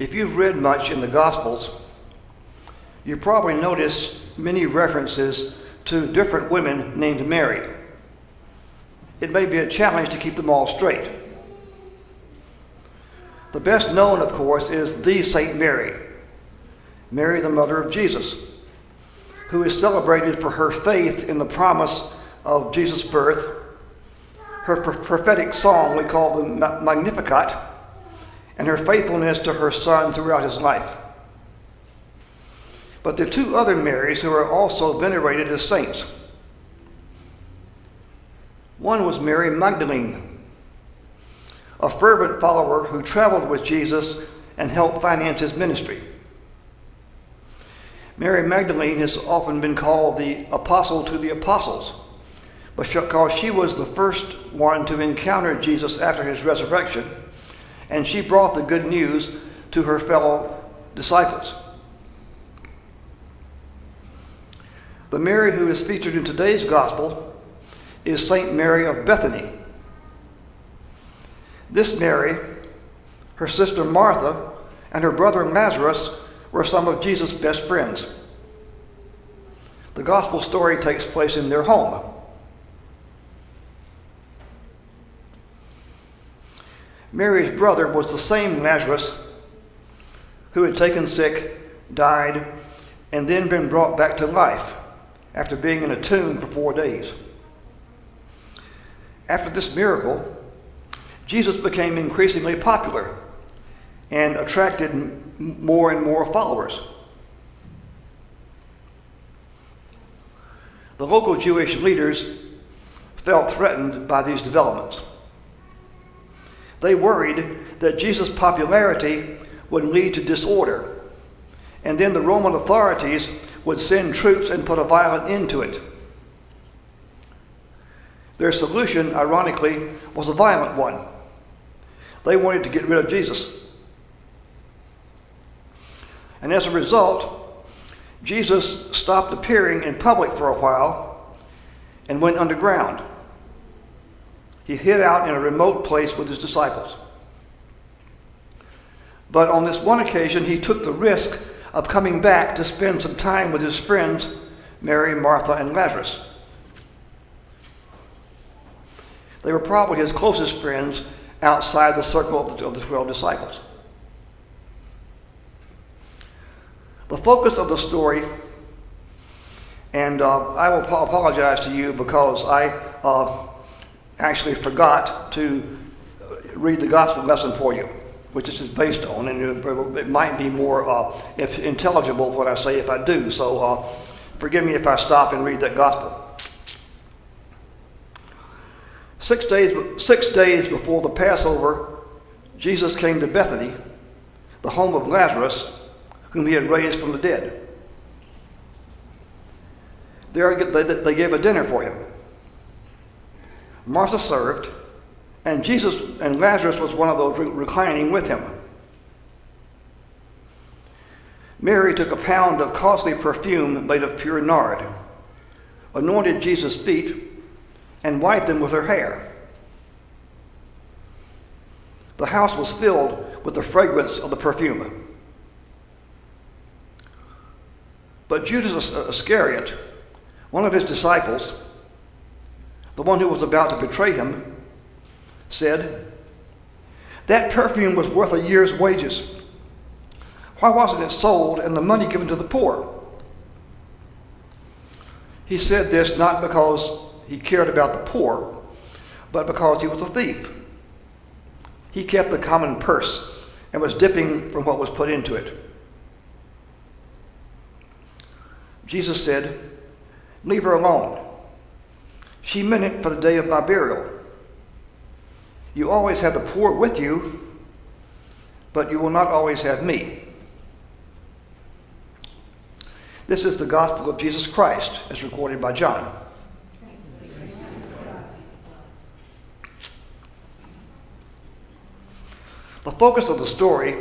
If you've read much in the Gospels, you probably noticed many references to different women named Mary. It may be a challenge to keep them all straight. The best known, of course, is the Saint Mary, Mary, the mother of Jesus, who is celebrated for her faith in the promise of Jesus' birth, her prophetic song we call the Magnificat, and her faithfulness to her son throughout his life. But there are two other Marys who are also venerated as saints. One was Mary Magdalene, a fervent follower who traveled with Jesus and helped finance his ministry. Mary Magdalene has often been called the apostle to the apostles, because she was the first one to encounter Jesus after his resurrection, and she brought the good news to her fellow disciples. The Mary who is featured in today's gospel is Saint Mary of Bethany. This Mary, her sister Martha, and her brother Lazarus were some of Jesus' best friends. The gospel story takes place in their home. Mary's brother was the same Lazarus who had taken sick, died, and then been brought back to life after being in a tomb for 4 days. After this miracle, Jesus became increasingly popular and attracted more and more followers. The local Jewish leaders felt threatened by these developments. They worried that Jesus' popularity would lead to disorder, and then the Roman authorities would send troops and put a violent end to it. Their solution, ironically, was a violent one. They wanted to get rid of Jesus. And as a result, Jesus stopped appearing in public for a while and went underground. He hid out in a remote place with his disciples. But on this one occasion, he took the risk of coming back to spend some time with his friends, Mary, Martha, and Lazarus. They were probably his closest friends outside the circle of the 12 disciples. The focus of the story, and I will apologize to you because I actually forgot to read the gospel lesson for you, which this is based on, and it might be more intelligible what I say if I do. So forgive me if I stop and read that gospel. 6 days before the Passover, Jesus came to Bethany, the home of Lazarus, whom he had raised from the dead. There they gave a dinner for him. Martha served, and Lazarus was one of those reclining with him. Mary took a pound of costly perfume made of pure nard, anointed Jesus' feet, and wiped them with her hair. The house was filled with the fragrance of the perfume. But Judas Iscariot, one of his disciples, the one who was about to betray him, said, "That perfume was worth a year's wages. Why wasn't it sold and the money given to the poor?" He said this not because he cared about the poor, but because he was a thief. He kept the common purse and was dipping from what was put into it. Jesus said, "Leave her alone. She meant it for the day of my burial. You always have the poor with you, but you will not always have me." This is the gospel of Jesus Christ, as recorded by John. The focus of the story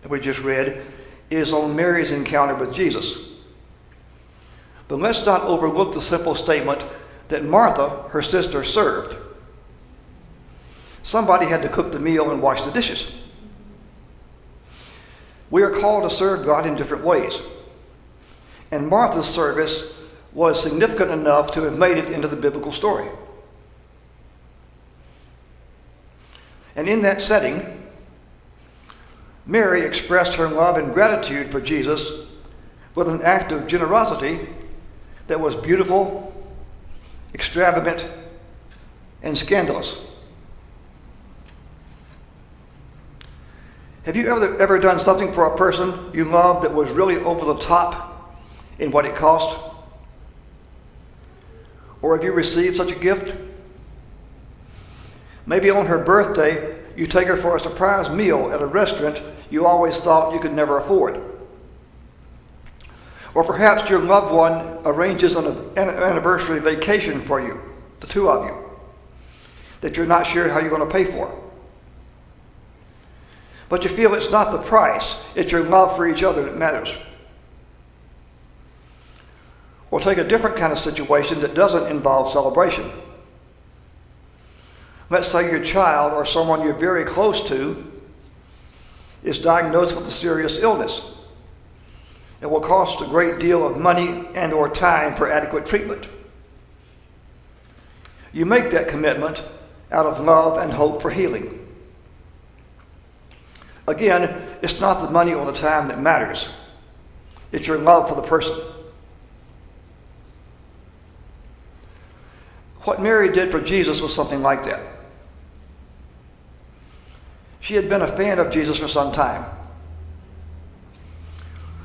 that we just read is on Mary's encounter with Jesus. But let's not overlook the simple statement that Martha, her sister, served. Somebody had to cook the meal and wash the dishes. We are called to serve God in different ways. And Martha's service was significant enough to have made it into the biblical story. And in that setting, Mary expressed her love and gratitude for Jesus with an act of generosity that was beautiful, extravagant, and scandalous. Have you ever done something for a person you love that was really over the top in what it cost? Or have you received such a gift? Maybe on her birthday, you take her for a surprise meal at a restaurant you always thought you could never afford. Or perhaps your loved one arranges an anniversary vacation for you, the two of you, that you're not sure how you're going to pay for. But you feel it's not the price, it's your love for each other that matters. Or take a different kind of situation that doesn't involve celebration. Let's say your child or someone you're very close to is diagnosed with a serious illness. It will cost a great deal of money and or time for adequate treatment. You make that commitment out of love and hope for healing. Again, it's not the money or the time that matters. It's your love for the person. What Mary did for Jesus was something like that. She had been a fan of Jesus for some time.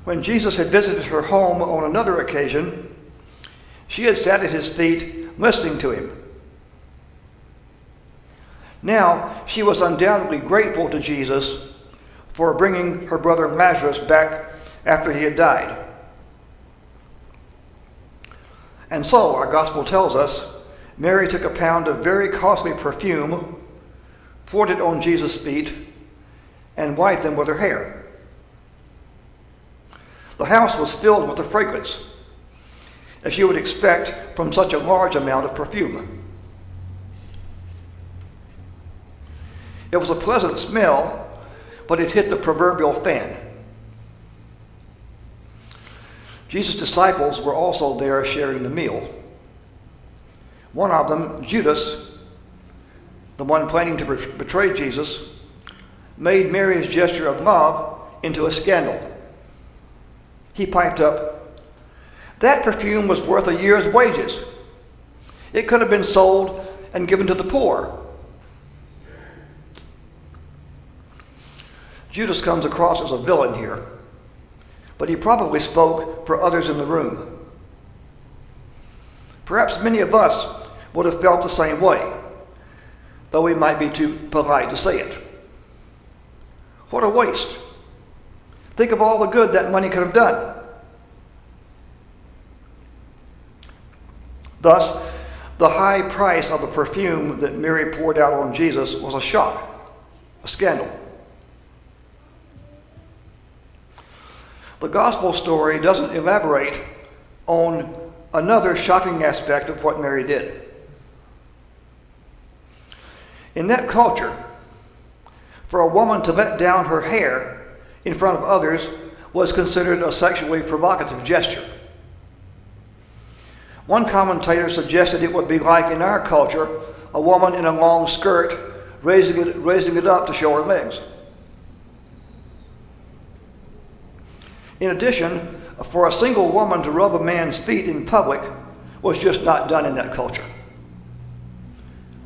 When Jesus had visited her home on another occasion, she had sat at his feet listening to him. Now, she was undoubtedly grateful to Jesus for bringing her brother Lazarus back after he had died. And so, our gospel tells us, Mary took a pound of very costly perfume, poured it on Jesus' feet, and wiped them with her hair. The house was filled with the fragrance, as you would expect from such a large amount of perfume. It was a pleasant smell, but it hit the proverbial fan. Jesus' disciples were also there sharing the meal. One of them, Judas, the one planning to betray Jesus, made Mary's gesture of love into a scandal. He piped up, "That perfume was worth a year's wages. It could have been sold and given to the poor." Judas comes across as a villain here, but he probably spoke for others in the room. Perhaps many of us would have felt the same way, though we might be too polite to say it. What a waste. Think of all the good that money could have done. Thus, the high price of the perfume that Mary poured out on Jesus was a shock, a scandal. The gospel story doesn't elaborate on another shocking aspect of what Mary did. In that culture, for a woman to let down her hair in front of others was considered a sexually provocative gesture. One commentator suggested it would be like in our culture, a woman in a long skirt raising it up to show her legs. In addition, for a single woman to rub a man's feet in public was just not done in that culture.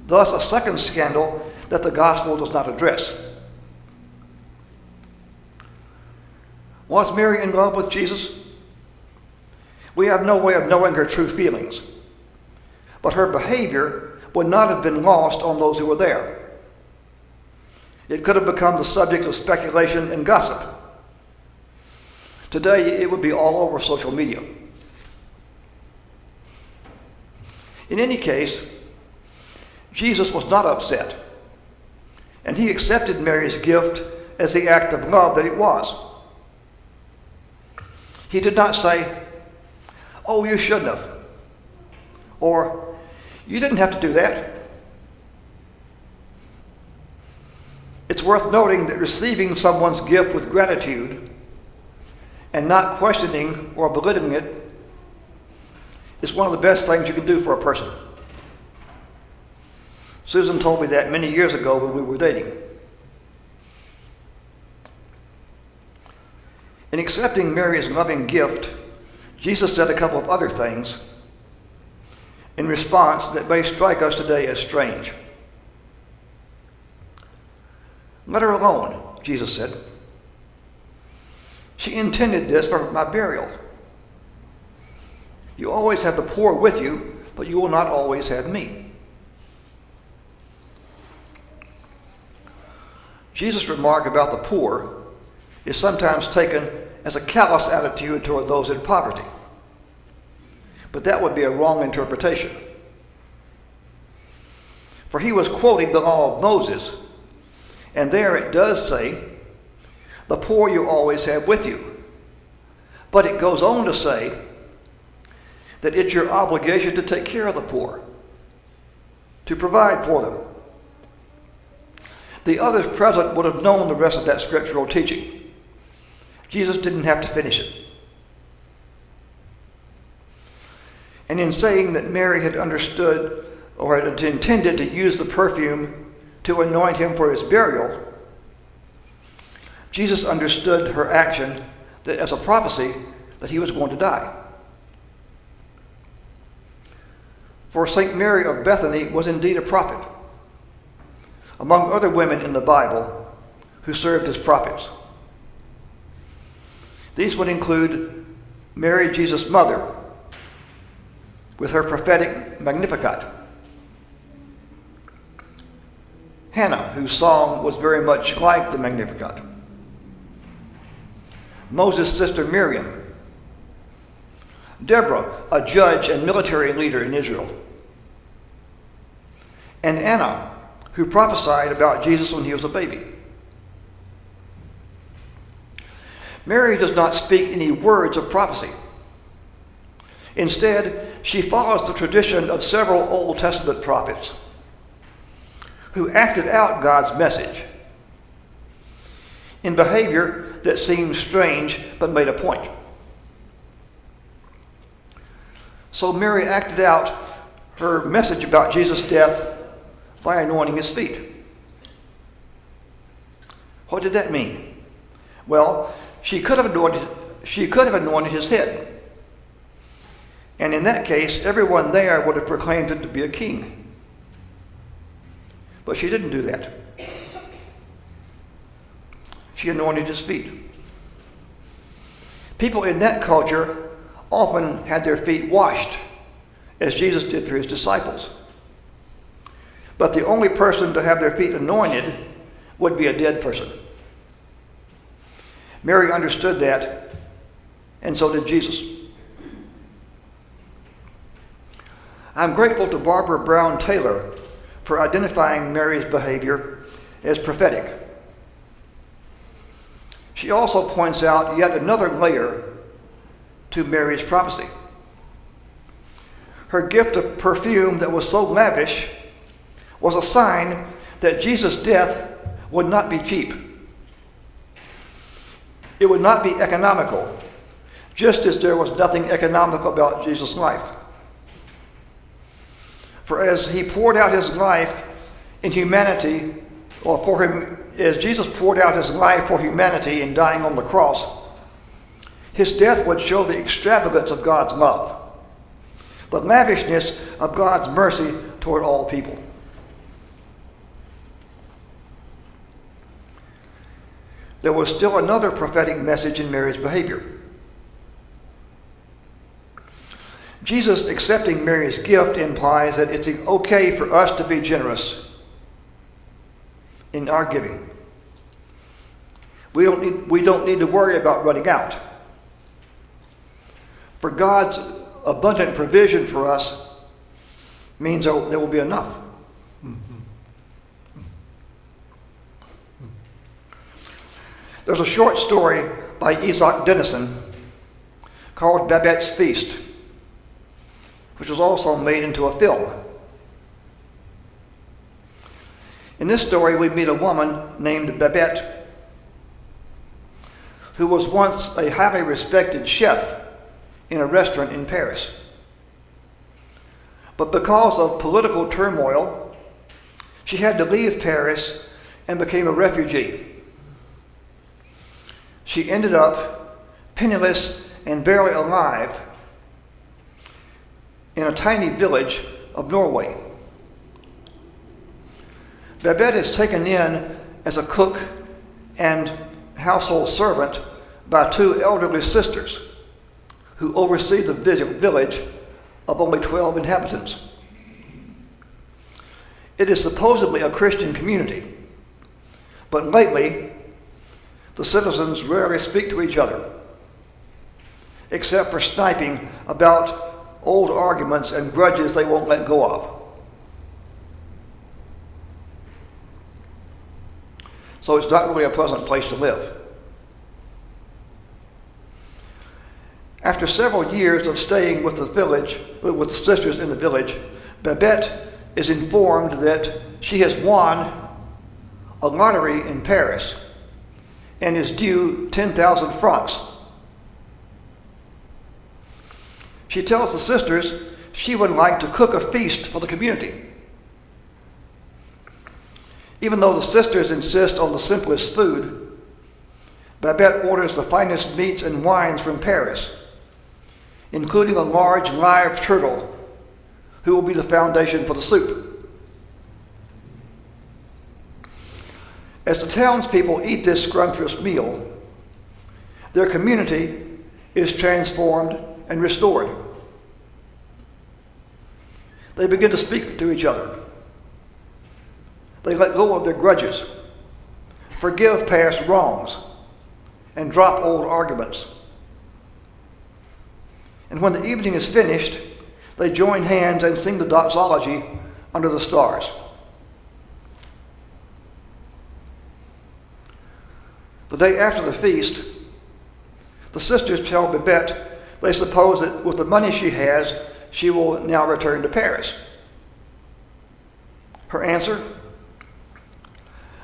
Thus, a second scandal that the gospel does not address. Was Mary in love with Jesus? We have no way of knowing her true feelings, but her behavior would not have been lost on those who were there. It could have become the subject of speculation and gossip. Today, it would be all over social media. In any case, Jesus was not upset, and he accepted Mary's gift as the act of love that it was. He did not say, "Oh, you shouldn't have," or "You didn't have to do that." It's worth noting that receiving someone's gift with gratitude and not questioning or belittling it is one of the best things you can do for a person. Susan told me that many years ago when we were dating. In accepting Mary's loving gift, Jesus said a couple of other things in response that may strike us today as strange. "Let her alone," Jesus said. "She intended this for my burial. You always have the poor with you, but you will not always have me." Jesus' remark about the poor is sometimes taken as a callous attitude toward those in poverty. But that would be a wrong interpretation. For he was quoting the law of Moses, and there it does say, "The poor you always have with you." But it goes on to say that it's your obligation to take care of the poor, to provide for them. The others present would have known the rest of that scriptural teaching. Jesus didn't have to finish it. And in saying that Mary had understood or had intended to use the perfume to anoint him for his burial, Jesus understood her action as a prophecy that he was going to die. For St. Mary of Bethany was indeed a prophet, among other women in the Bible who served as prophets. These would include Mary, Jesus' mother, with her prophetic Magnificat; Hannah, whose song was very much like the Magnificat; Moses' sister Miriam; Deborah, a judge and military leader in Israel; and Anna, who prophesied about Jesus when he was a baby. Mary does not speak any words of prophecy. Instead, she follows the tradition of several Old Testament prophets who acted out God's message in behavior that seemed strange but made a point. So Mary acted out her message about Jesus' death by anointing his feet. What did that mean? Well, she could have anointed his head. And in that case, everyone there would have proclaimed him to be a king. But she didn't do that. She anointed his feet. People in that culture often had their feet washed, as Jesus did for his disciples. But the only person to have their feet anointed would be a dead person. Mary understood that, and so did Jesus. I'm grateful to Barbara Brown Taylor for identifying Mary's behavior as prophetic. She also points out yet another layer to Mary's prophecy. Her gift of perfume that was so lavish was a sign that Jesus' death would not be cheap. It would not be economical, just as there was nothing economical about Jesus' life. For as he poured out his life in humanity, or for him, as Jesus poured out his life for humanity in dying on the cross, his death would show the extravagance of God's love, the lavishness of God's mercy toward all people. There was still another prophetic message in Mary's behavior. Jesus accepting Mary's gift implies that it's okay for us to be generous in our giving. We don't need to worry about running out. For God's abundant provision for us means there will be enough. There's a short story by Isak Dinesen called Babette's Feast, which was also made into a film. In this story, we meet a woman named Babette, who was once a highly respected chef in a restaurant in Paris. But because of political turmoil, she had to leave Paris and became a refugee. She ended up penniless and barely alive in a tiny village of Norway. Babette is taken in as a cook and household servant by two elderly sisters who oversee the village of only 12 inhabitants. It is supposedly a Christian community, but lately the citizens rarely speak to each other, except for sniping about old arguments and grudges they won't let go of. So it's not really a pleasant place to live. After several years of staying with the sisters in the village, Babette is informed that she has won a lottery in Paris and is due 10,000 francs. She tells the sisters she would like to cook a feast for the community. Even though the sisters insist on the simplest food, Babette orders the finest meats and wines from Paris, including a large live turtle who will be the foundation for the soup. As the townspeople eat this scrumptious meal, their community is transformed and restored. They begin to speak to each other. They let go of their grudges, forgive past wrongs, and drop old arguments. And when the evening is finished, they join hands and sing the doxology under the stars. The day after the feast, the sisters tell Babette they suppose that with the money she has, she will now return to Paris. Her answer: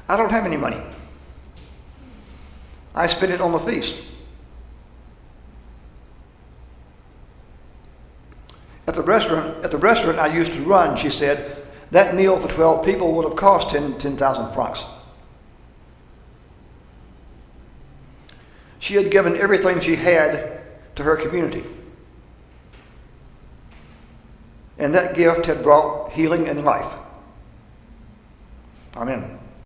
I don't have any money. I spent it on the feast. At the restaurant I used to run, she said, that meal for 12 people would have cost 10,000 francs. She had given everything she had to her community. And that gift had brought healing and life. Amen.